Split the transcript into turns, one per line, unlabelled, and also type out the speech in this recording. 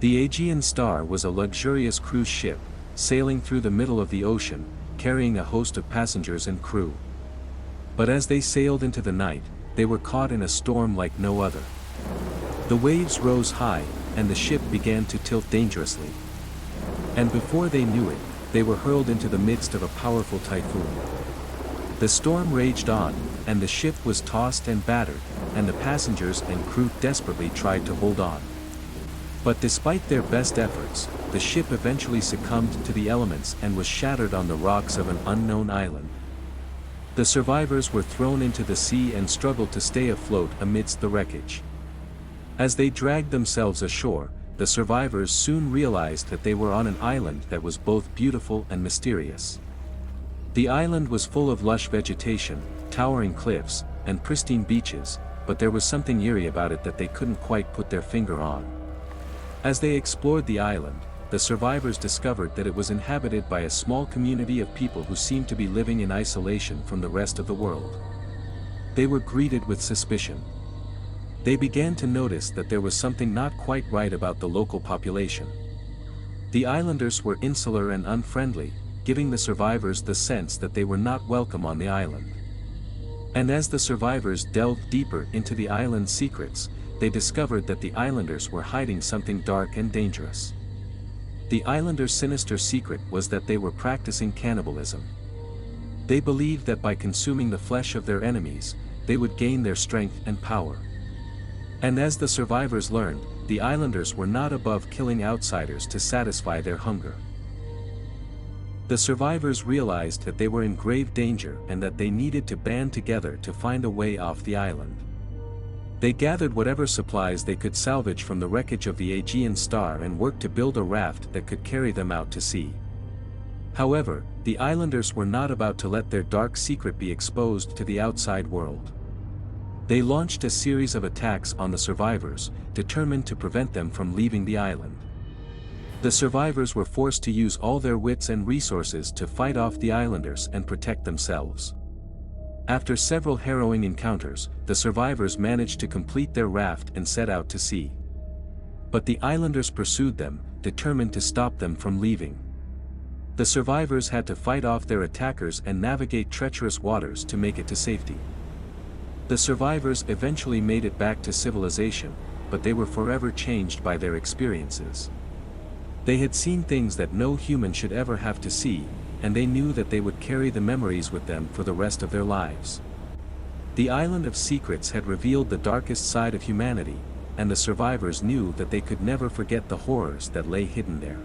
The Aegean Star was a luxurious cruise ship, sailing through the middle of the ocean, carrying a host of passengers and crew. But as they sailed into the night, they were caught in a storm like no other. The waves rose high, and the ship began to tilt dangerously. And before they knew it, they were hurled into the midst of a powerful typhoon. The storm raged on, and the ship was tossed and battered, and the passengers and crew desperately tried to hold on. But despite their best efforts, the ship eventually succumbed to the elements and was shattered on the rocks of an unknown island. The survivors were thrown into the sea and struggled to stay afloat amidst the wreckage. As they dragged themselves ashore, the survivors soon realized that they were on an island that was both beautiful and mysterious. The island was full of lush vegetation, towering cliffs, and pristine beaches, but there was something eerie about it that they couldn't quite put their finger on. As they explored the island, the survivors discovered that it was inhabited by a small community of people who seemed to be living in isolation from the rest of the world. They were greeted with suspicion. They began to notice that there was something not quite right about the local population. The islanders were insular and unfriendly, giving the survivors the sense that they were not welcome on the island. And as the survivors delved deeper into the island's secrets, they discovered that the islanders were hiding something dark and dangerous. The islanders' sinister secret was that they were practicing cannibalism. They believed that by consuming the flesh of their enemies, they would gain their strength and power. And as the survivors learned, the islanders were not above killing outsiders to satisfy their hunger. The survivors realized that they were in grave danger and that they needed to band together to find a way off the island. They gathered whatever supplies they could salvage from the wreckage of the Aegean Star and worked to build a raft that could carry them out to sea. However, the islanders were not about to let their dark secret be exposed to the outside world. They launched a series of attacks on the survivors, determined to prevent them from leaving the island. The survivors were forced to use all their wits and resources to fight off the islanders and protect themselves. After several harrowing encounters, the survivors managed to complete their raft and set out to sea. But the islanders pursued them, determined to stop them from leaving. The survivors had to fight off their attackers and navigate treacherous waters to make it to safety. The survivors eventually made it back to civilization, but they were forever changed by their experiences. They had seen things that no human should ever have to see, and they knew that they would carry the memories with them for the rest of their lives. The Island of Secrets had revealed the darkest side of humanity, and the survivors knew that they could never forget the horrors that lay hidden there.